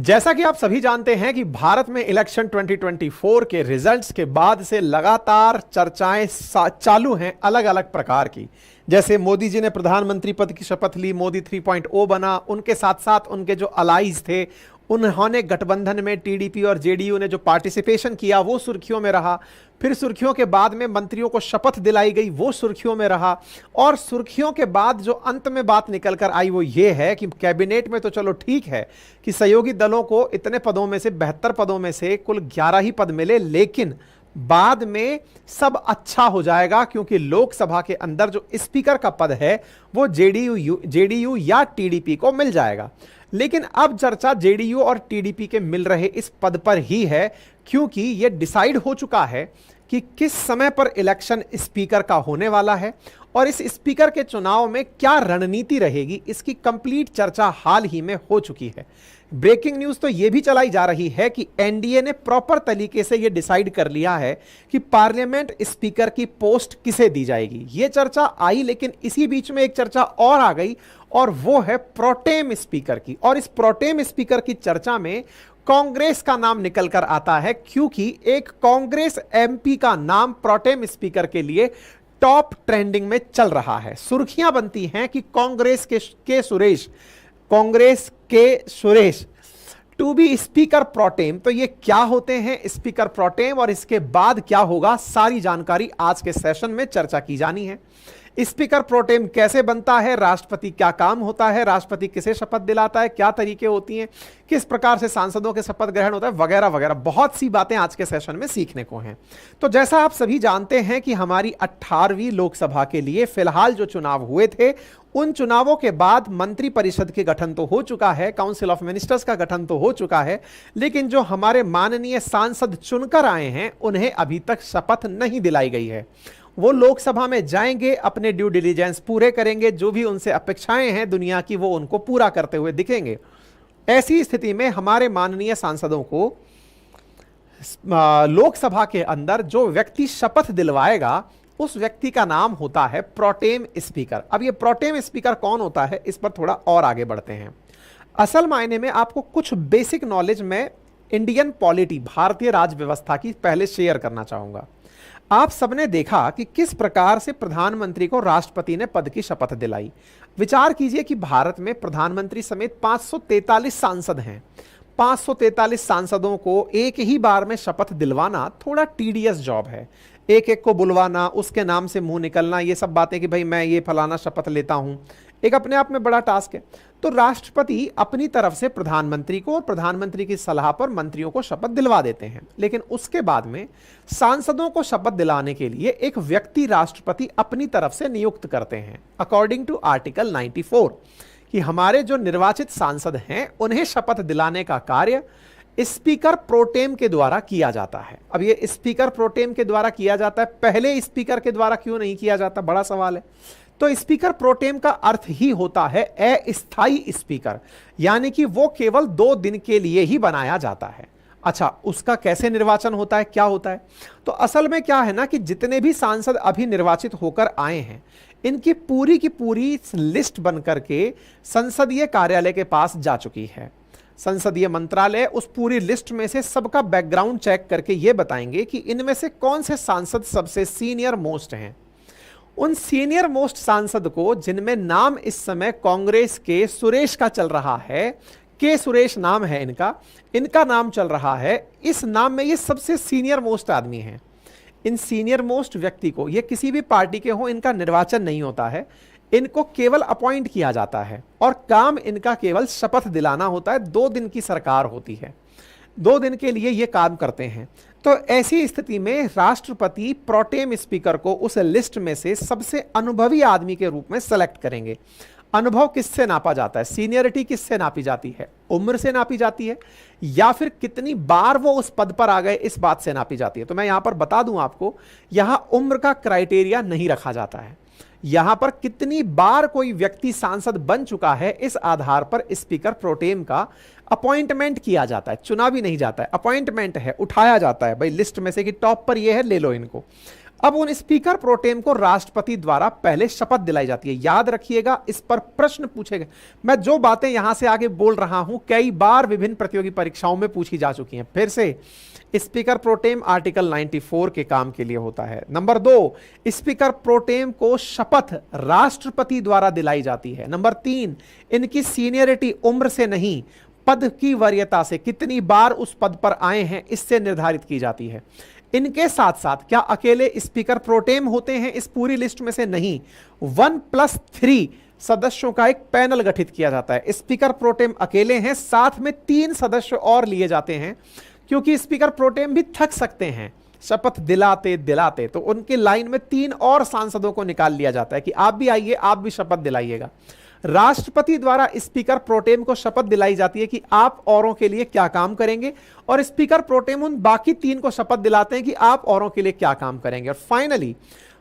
जैसा कि आप सभी जानते हैं कि भारत में इलेक्शन 2024 के रिजल्ट्स के बाद से लगातार चर्चाएं चालू हैं अलग अलग प्रकार की। जैसे मोदी जी ने प्रधानमंत्री पद की शपथ ली, मोदी 3.0 बना, उनके साथ साथ उनके जो अलाइज थे उन्होंने गठबंधन में टीडीपी और जेडीयू ने जो पार्टिसिपेशन किया वो सुर्खियों में रहा। फिर सुर्खियों के बाद में मंत्रियों को शपथ दिलाई गई, वो सुर्खियों में रहा। और सुर्खियों के बाद जो अंत में बात निकल कर आई वो ये है कि कैबिनेट में तो चलो ठीक है कि सहयोगी दलों को इतने पदों में से 72 पदों में से कुल 11 ही पद मिले, लेकिन बाद में सब अच्छा हो जाएगा क्योंकि लोकसभा के अंदर जो स्पीकर का पद है वो जेडीयू या टीडीपी को मिल जाएगा। लेकिन अब चर्चा जेडीयू और टीडीपी के मिल रहे इस पद पर ही है, क्योंकि यह डिसाइड हो चुका है कि किस समय पर इलेक्शन स्पीकर का होने वाला है और इस स्पीकर के चुनाव में क्या रणनीति रहेगी, इसकी कंप्लीट चर्चा हाल ही में हो चुकी है। ब्रेकिंग न्यूज तो यह भी चलाई जा रही है कि एनडीए ने प्रॉपर तरीके से यह डिसाइड कर लिया है कि पार्लियामेंट स्पीकर की पोस्ट किसे दी जाएगी। यह चर्चा आई, लेकिन इसी बीच में एक चर्चा और आ गई और वो है प्रोटेम स्पीकर की। और इस प्रोटेम स्पीकर की चर्चा में कांग्रेस का नाम निकल कर आता है, क्योंकि एक कांग्रेस एमपी का नाम प्रोटेम स्पीकर के लिए टॉप ट्रेंडिंग में चल रहा है। सुर्खियां बनती हैं कि कांग्रेस के Suresh to be speaker pro tem. तो ये क्या होते हैं स्पीकर प्रोटेम और इसके बाद क्या होगा, सारी जानकारी आज के सेशन में चर्चा की जानी है। स्पीकर प्रोटेम कैसे बनता है, राष्ट्रपति क्या काम होता है, राष्ट्रपति किसे शपथ दिलाता है, क्या तरीके होती हैं, किस प्रकार से सांसदों के शपथ ग्रहण होता है, वगैरह वगैरह बहुत सी बातें आज के सेशन में सीखने को हैं। तो जैसा आप सभी जानते हैं कि हमारी 18वीं लोकसभा के लिए फिलहाल जो चुनाव हुए थे, उन चुनावों के बाद मंत्री परिषद के गठन तो हो चुका है, काउंसिल ऑफ मिनिस्टर्स का गठन तो हो चुका है, लेकिन जो हमारे माननीय सांसद चुनकर आए हैं उन्हें अभी तक शपथ नहीं दिलाई गई है। वो लोकसभा में जाएंगे, अपने ड्यू डिलीजेंस पूरे करेंगे, जो भी उनसे अपेक्षाएं हैं दुनिया की वो उनको पूरा करते हुए दिखेंगे। ऐसी स्थिति में हमारे माननीय सांसदों को लोकसभा के अंदर जो व्यक्ति शपथ दिलवाएगा उस व्यक्ति का नाम होता है प्रोटेम स्पीकर। अब ये प्रोटेम स्पीकर कौन होता है, इस पर थोड़ा और आगे बढ़ते हैं। असल मायने में आपको कुछ बेसिक नॉलेज में इंडियन पॉलिटी, भारतीय राज व्यवस्था की पहले शेयर करना चाहूंगा। आप सबने देखा कि किस प्रकार से प्रधानमंत्री को राष्ट्रपति ने पद की शपथ दिलाई। विचार कीजिए कि भारत में प्रधानमंत्री समेत 543 सांसद हैं। 543 सांसदों को एक ही बार में शपथ दिलवाना थोड़ा टीडियस जॉब है। एक एक को बुलवाना, उसके नाम से मुंह निकलना, ये सब बातें कि भाई मैं ये फलाना शपथ लेता हूं, एक अपने आप में बड़ा टास्क है। तो राष्ट्रपति अपनी तरफ से प्रधानमंत्री को और प्रधानमंत्री की सलाह पर मंत्रियों को शपथ दिलवा देते हैं, लेकिन उसके बाद में सांसदों को शपथ दिलाने के लिए एक व्यक्ति राष्ट्रपति अपनी तरफ से नियुक्त करते हैं अकॉर्डिंग टू आर्टिकल 94, कि हमारे जो निर्वाचित सांसद हैं उन्हें शपथ दिलाने का कार्य स्पीकर प्रोटेम के द्वारा किया जाता है। अब ये स्पीकर प्रोटेम के द्वारा किया जाता है, पहले स्पीकर के द्वारा क्यों नहीं किया जाता, बड़ा सवाल है। तो स्पीकर प्रोटेम का अर्थ ही होता है अस्थायी स्पीकर, यानी कि वो केवल 2 दिन के लिए ही बनाया जाता है। अच्छा, उसका कैसे निर्वाचन होता है, क्या होता है? तो असल में क्या है ना कि जितने भी सांसद अभी निर्वाचित होकर आए हैं, इनकी पूरी की पूरी लिस्ट बनकर के संसदीय कार्यालय के पास जा चुकी है। संसदीय मंत्रालय उस पूरी लिस्ट में से सबका बैकग्राउंड चेक करके यह बताएंगे कि इनमें से कौन से सांसद सबसे सीनियर मोस्ट हैं। उन सीनियर मोस्ट सांसद को, जिनमें नाम इस समय कांग्रेस के सुरेश का चल रहा है, के सुरेश नाम है इनका नाम चल रहा है, इस नाम में ये सबसे सीनियर मोस्ट आदमी हैं। इन सीनियर मोस्ट व्यक्ति को, ये किसी भी पार्टी के हो, इनका निर्वाचन नहीं होता है, इनको केवल अपॉइंट किया जाता है और काम इनका केवल शपथ दिलाना होता है। 2 दिन की सरकार होती है, 2 दिन के लिए ये काम करते हैं। तो ऐसी स्थिति में राष्ट्रपति प्रोटेम स्पीकर को उस लिस्ट में से सबसे अनुभवी आदमी के रूप में सेलेक्ट करेंगे। अनुभव किससे नापा जाता है, सीनियरिटी किससे नापी जाती है, उम्र से नापी जाती है, या फिर कितनी बार वो उस पद पर आ गए इस बात से नापी जाती है? तो मैं यहां पर बता दूं आपको, यहां उम्र का क्राइटेरिया नहीं रखा जाता है। यहां पर कितनी बार कोई व्यक्ति सांसद बन चुका है, इस आधार पर स्पीकर प्रोटेम का अपॉइंटमेंट किया जाता है। चुना भी नहीं जाता है, अपॉइंटमेंट है, उठाया जाता है भाई लिस्ट में से कि टॉप पर ये है, ले लो इनको। अब उन स्पीकर प्रोटेम को राष्ट्रपति द्वारा पहले शपथ दिलाई जाती है। याद रखिएगा, इस पर प्रश्न पूछे गए। मैं जो बातें यहां से आगे बोल रहा हूं कई बार विभिन्न प्रतियोगी परीक्षाओं में पूछी जा चुकी हैं। फिर से, स्पीकर प्रोटेम आर्टिकल 94 के काम के लिए होता है। नंबर 2, स्पीकर प्रोटेम को शपथ राष्ट्रपति द्वारा दिलाई जाती है। नंबर 3, इनकी सीनियरिटी उम्र से नहीं, पद की वरीयता से, कितनी बार उस पद पर आए हैं इससे निर्धारित की जाती है। इनके साथ साथ क्या अकेले स्पीकर प्रोटेम होते हैं इस पूरी लिस्ट में से? नहीं, 1+3 सदस्यों का एक पैनल गठित किया जाता है। स्पीकर प्रोटेम अकेले हैं, साथ में 3 सदस्य और लिए जाते हैं, क्योंकि स्पीकर प्रोटेम भी थक सकते हैं शपथ दिलाते दिलाते, तो उनकी लाइन में 3 और सांसदों को निकाल लिया जाता है कि आप भी आइए, आप भी शपथ दिलाइएगा। राष्ट्रपति द्वारा स्पीकर प्रोटेम को शपथ दिलाई जाती है कि आप औरों के लिए क्या काम करेंगे, और स्पीकर प्रोटेम उन बाकी 3 को शपथ दिलाते हैं कि आप औरों के लिए क्या काम करेंगे। और फाइनली,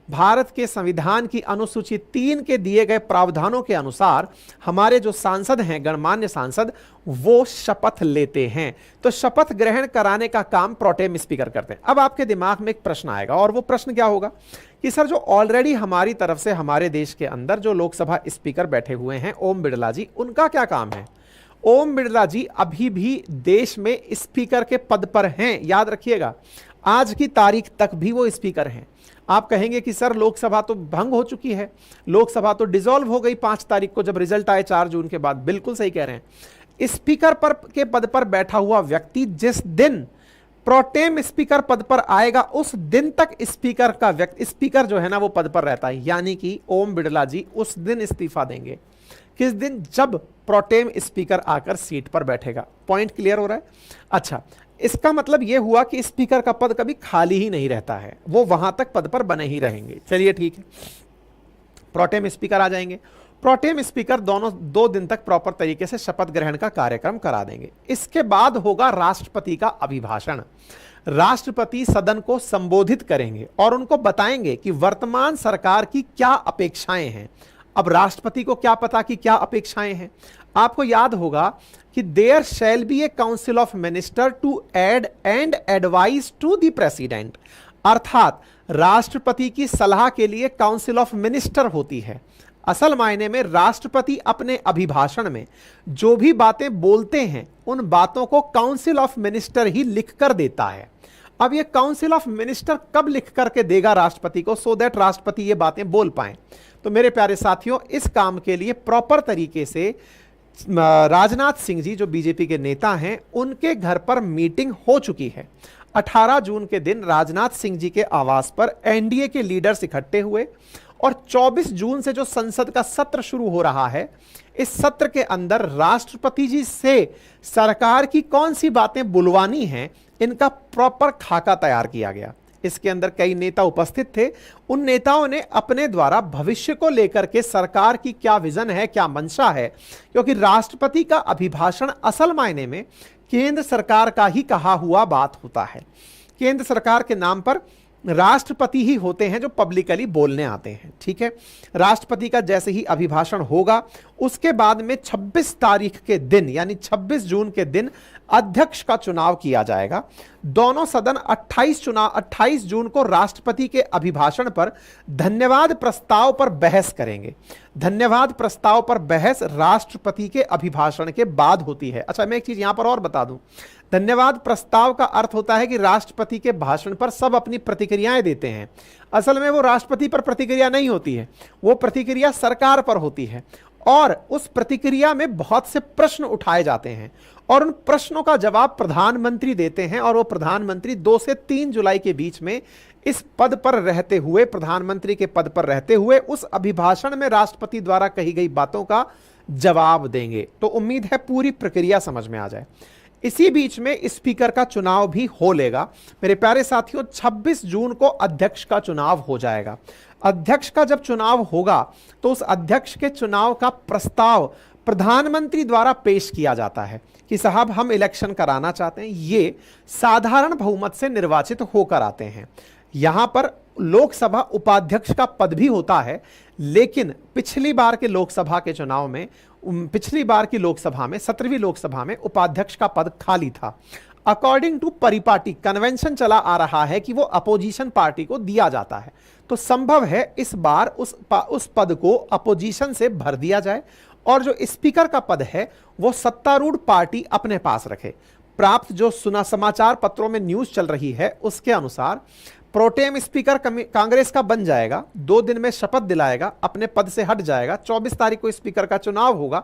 भारत के संविधान की अनुसूची 3 के दिए गए प्रावधानों के अनुसार हमारे जो सांसद हैं, गणमान्य सांसद, वो शपथ लेते हैं। तो शपथ ग्रहण कराने का काम प्रोटेम स्पीकर करते हैं। अब आपके दिमाग में एक प्रश्न आएगा, और वो प्रश्न क्या होगा कि सर, जो ऑलरेडी हमारी तरफ से हमारे देश के अंदर जो लोकसभा स्पीकर बैठे हुए हैं, ओम बिड़ला जी, उनका क्या काम है? ओम बिड़ला जी अभी भी देश में स्पीकर के पद पर हैं। याद रखिएगा, आज की तारीख तक भी वो स्पीकर हैं। आप कहेंगे कि सर, लोकसभा तो भंग हो चुकी है, लोकसभा तो डिसॉल्व हो गई 5 तारीख को जब रिजल्ट आए 4 जून के बाद। बिल्कुल सही कह रहे हैं। स्पीकर पर के पद पर बैठा हुआ व्यक्ति जिस दिन प्रोटेम स्पीकर पद पर आएगा, उस दिन तक स्पीकर जो है ना, वो पद पर रहता है। यानी कि ओम बिड़ला जी उस दिन इस्तीफा देंगे। किस दिन? जब प्रोटेम स्पीकर आकर सीट पर बैठेगा। पॉइंट क्लियर हो रहा है? अच्छा, इसका मतलब यह हुआ कि स्पीकर का पद कभी खाली ही नहीं रहता है, वो वहां तक पद पर बने ही रहेंगे। चलिए ठीक है, प्रोटेम स्पीकर आ जाएंगे। प्रोटेम स्पीकर दोनों 2 दिन तक प्रॉपर तरीके से शपथ ग्रहण का कार्यक्रम करा देंगे। इसके बाद होगा राष्ट्रपति का अभिभाषण। राष्ट्रपति सदन को संबोधित करेंगे और उनको बताएंगे कि वर्तमान सरकार की क्या अपेक्षाएं हैं। अब राष्ट्रपति को क्या पता कि क्या अपेक्षाएं हैं? आपको याद होगा कि there shall be a council of minister to aid and advice to the president, अर्थात राष्ट्रपति की सलाह के लिए काउंसिल ऑफ मिनिस्टर होती है। असल मायने में राष्ट्रपति अपने अभिभाषण में जो भी बातें बोलते हैं, उन बातों को काउंसिल ऑफ मिनिस्टर ही लिख कर देता है। अब ये काउंसिल ऑफ मिनिस्टर कब लिख करके देगा राष्ट्रपति को, सो दैट राष्ट्रपति ये बातें बोल पाए? तो मेरे प्यारे साथियों, इस काम के लिए प्रॉपर तरीके से राजनाथ सिंह जी जो बीजेपी के नेता हैं, उनके घर पर मीटिंग हो चुकी है। 18 जून के दिन राजनाथ सिंह जी के आवास पर एनडीए के लीडर्स इकट्ठे हुए, और 24 जून से जो संसद का सत्र शुरू हो रहा है, इस सत्र के अंदर राष्ट्रपति जी से सरकार की कौन सी बातें बुलवानी हैं, इनका प्रॉपर खाका तैयार किया गया। इसके अंदर कई नेता उपस्थित थे। उन नेताओं ने अपने द्वारा भविष्य को लेकर के सरकार की क्या विजन है, क्या मंशा है, क्योंकि राष्ट्रपति का अभिभाषण असल मायने में केंद्र सरकार का ही कहा हुआ बात होता है। केंद्र सरकार के नाम पर राष्ट्रपति ही होते हैं जो पब्लिकली बोलने आते हैं। ठीक है, राष्ट्रपति का जैसे ही अभिभाषण होगा, उसके बाद में 26 तारीख के दिन यानी 26 जून के दिन अध्यक्ष का चुनाव किया जाएगा। दोनों सदन 28 जून को राष्ट्रपति के अभिभाषण पर धन्यवाद प्रस्ताव पर बहस करेंगे। धन्यवाद प्रस्ताव पर बहस राष्ट्रपति के अभिभाषण के बाद होती है। अच्छा, मैं एक चीज यहां पर और बता दूं, धन्यवाद प्रस्ताव का अर्थ होता है कि राष्ट्रपति के भाषण पर सब अपनी प्रतिक्रियाएं देते हैं। असल में वो राष्ट्रपति पर प्रतिक्रिया नहीं होती है, वो प्रतिक्रिया सरकार पर होती है, और उस प्रतिक्रिया में बहुत से प्रश्न उठाए जाते हैं और उन प्रश्नों का जवाब प्रधानमंत्री देते हैं। और वो प्रधानमंत्री 2 से 3 जुलाई के बीच में इस पद पर रहते हुए, प्रधानमंत्री के पद पर रहते हुए, उस अभिभाषण में राष्ट्रपति द्वारा कही गई बातों का जवाब देंगे। तो उम्मीद है पूरी प्रक्रिया समझ में आ जाए। इसी बीच में स्पीकर का चुनाव भी हो लेगा। मेरे प्यारे साथियों, 26 जून को अध्यक्ष का चुनाव हो जाएगा। अध्यक्ष का जब चुनाव होगा तो उस अध्यक्ष के चुनाव का प्रस्ताव प्रधानमंत्री द्वारा पेश किया जाता है कि साहब हम इलेक्शन कराना चाहते हैं। ये साधारण बहुमत से निर्वाचित होकर आते हैं। यहां पर लोकसभा उपाध्यक्ष का पद भी होता है, लेकिन पिछली बार के लोकसभा के चुनाव में, पिछली बार की लोकसभा में, 17वीं लोकसभा में उपाध्यक्ष का पद खाली था। अकॉर्डिंग टू परिपाटी कन्वेंशन चला आ रहा है कि वो अपोजिशन पार्टी को दिया जाता है, तो संभव है इस बार उस पद को अपोजिशन से भर दिया जाए और जो स्पीकर का पद है वो सत्तारूढ़ पार्टी अपने पास रखे। प्राप्त जो सुना समाचार पत्रों में न्यूज चल रही है उसके अनुसार प्रोटेम स्पीकर कांग्रेस का बन जाएगा, 2 दिन में शपथ दिलाएगा, अपने पद से हट जाएगा, 24 तारीख को स्पीकर का चुनाव होगा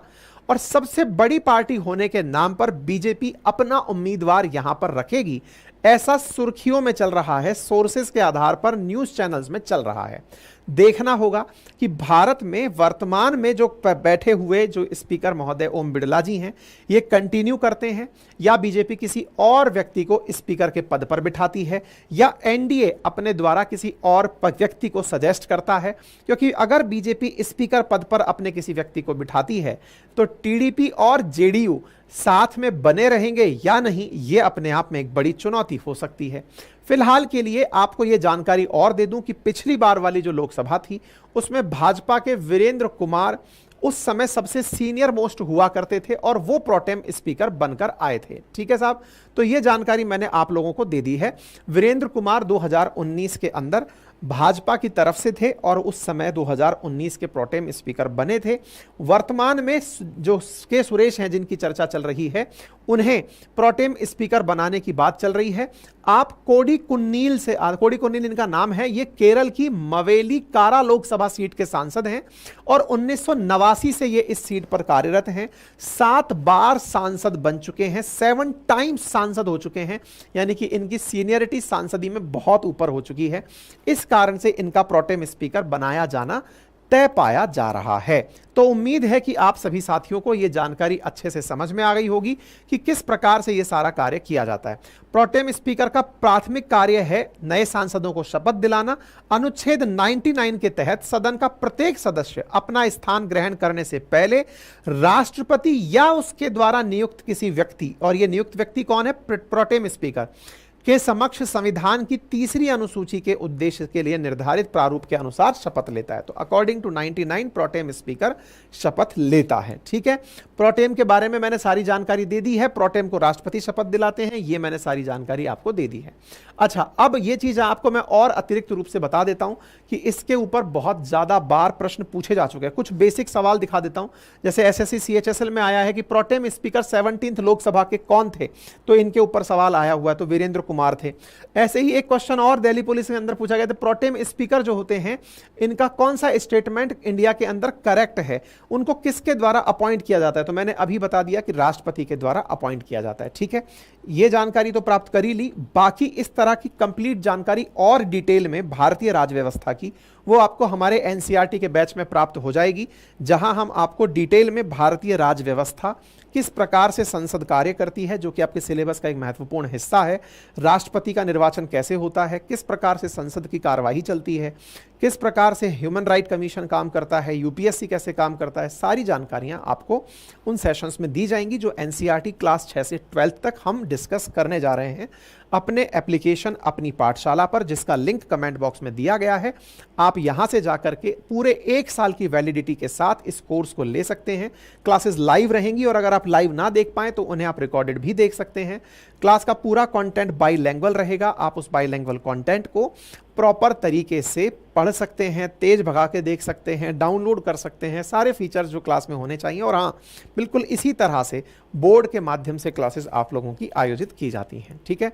और सबसे बड़ी पार्टी होने के नाम पर बीजेपी अपना उम्मीदवार यहां पर रखेगी, ऐसा सुर्खियों में चल रहा है, सोर्सेस के आधार पर न्यूज चैनल्स में चल रहा है। देखना होगा कि भारत में वर्तमान में जो बैठे हुए जो स्पीकर महोदय ओम बिड़ला जी हैं ये कंटिन्यू करते हैं या बीजेपी किसी और व्यक्ति को स्पीकर के पद पर बिठाती है या एनडीए अपने द्वारा किसी और व्यक्ति को सजेस्ट करता है, क्योंकि अगर बीजेपी स्पीकर पद पर अपने किसी व्यक्ति को बिठाती है तो टीडीपी और जेडीयू साथ में बने रहेंगे या नहीं, ये अपने आप में एक बड़ी चुनौती हो सकती है। फिलहाल के लिए आपको यह जानकारी और दे दूं कि पिछली बार वाली जो लोकसभा थी उसमें भाजपा के वीरेंद्र कुमार उस समय सबसे सीनियर मोस्ट हुआ करते थे और वो प्रोटेम स्पीकर बनकर आए थे। ठीक है साहब, तो ये जानकारी मैंने आप लोगों को दे दी है। वीरेंद्र कुमार 2019 के अंदर भाजपा की तरफ से थे और उस समय 2019 के प्रोटेम स्पीकर बने थे। वर्तमान में जो के सुरेश हैं जिनकी चर्चा चल रही है उन्हें प्रोटेम स्पीकर बनाने की बात चल रही है। आप कोडिकुन्नील इनका नाम है, ये केरल की मवेलीकारा लोकसभा सीट के सांसद हैं और 1989 से ये इस सीट पर कार्यरत हैं। 7 बार सांसद बन चुके हैं, 7 टाइम्स सांसद हो चुके हैं, यानी कि इनकी सीनियरिटी सांसदी में बहुत ऊपर हो चुकी है। इस कारण से इनका प्रोटेम स्पीकर बनाया जाना तय पाया जा रहा है। तो उम्मीद है कि आप सभी साथियों को यह जानकारी अच्छे से समझ में आ गई होगी कि किस प्रकार से यह सारा कार्य किया जाता है। प्रोटेम स्पीकर का प्राथमिक कार्य है नए सांसदों को शपथ दिलाना। अनुच्छेद 99 के तहत सदन का प्रत्येक सदस्य अपना स्थान ग्रहण करने से पहले राष्ट्रपति या उसके द्वारा नियुक्त किसी व्यक्ति, और यह नियुक्त व्यक्ति कौन है, प्रोटेम स्पीकर के समक्ष संविधान की 3री अनुसूची के उद्देश्य के लिए निर्धारित प्रारूप के अनुसार शपथ लेता है। तो अकॉर्डिंग टू 99 प्रोटेम स्पीकर शपथ लेता है। ठीक है, प्रोटेम के बारे में मैंने सारी जानकारी दे दी है। प्रोटेम को राष्ट्रपति शपथ दिलाते हैं, ये मैंने सारी जानकारी आपको दे दी है। अच्छा, अब ये चीज आपको मैं और अतिरिक्त रूप से बता देता हूं कि इसके ऊपर बहुत ज्यादा बार प्रश्न पूछे जा चुके हैं। कुछ बेसिक सवाल दिखा देता हूं, जैसे एसएससी सीएचएसएल में आया है कि प्रोटेम स्पीकर 17th लोकसभा के कौन थे, तो इनके ऊपर सवाल आया हुआ है, तो वीरेंद्र कुमार थे। ऐसे ही एक क्वेश्चन और दिल्ली पुलिस के अंदर पूछा गया था, प्रोटेम स्पीकर जो होते हैं इनका कौन सा स्टेटमेंट इंडिया के अंदर करेक्ट है, उनको किसके द्वारा अपॉइंट किया जाता है, तो मैंने अभी बता दिया कि राष्ट्रपति के द्वारा अपॉइंट किया जाता है। ठीक है, यह जानकारी तो प्राप्त कर ही ली। बाकी इस तरह की कंप्लीट जानकारी और डिटेल में भारतीय राजव्यवस्था की वो आपको हमारे एनसीईआरटी के बैच में प्राप्त हो जाएगी, जहां हम आपको डिटेल में भारतीय राजव्यवस्था किस प्रकार से संसद कार्य करती है, जो कि आपके सिलेबस का एक महत्वपूर्ण हिस्सा है, राष्ट्रपति का निर्वाचन कैसे होता है, किस प्रकार से संसद की कार्यवाही चलती है, किस प्रकार से ह्यूमन राइट कमीशन काम करता है, यूपीएससी कैसे काम करता है, सारी जानकारियां आपको उन सेशंस में दी जाएंगी जो एनसीईआरटी क्लास 6 से 12th तक हम डिस्कस करने जा रहे हैं अपने एप्लीकेशन अपनी पाठशाला पर, जिसका लिंक कमेंट बॉक्स में दिया गया है। आप यहां से जाकर के पूरे 1 साल की वैलिडिटी के साथ इस कोर्स को ले सकते हैं। क्लासेस लाइव रहेंगी और अगर आप लाइव ना देख पाएं तो उन्हें आप रिकॉर्डेड भी देख सकते हैं। क्लास का पूरा कंटेंट बाइलैंग्वेज रहेगा, आप उस बाइलैंग्वेज कंटेंट को प्रॉपर तरीके से पढ़ सकते हैं, तेज भगा के देख सकते हैं, डाउनलोड कर सकते हैं, सारे फीचर्स जो क्लास में होने चाहिए। और हाँ, बिल्कुल इसी तरह से बोर्ड के माध्यम से क्लासेस आप लोगों की आयोजित की जाती हैं। ठीक है,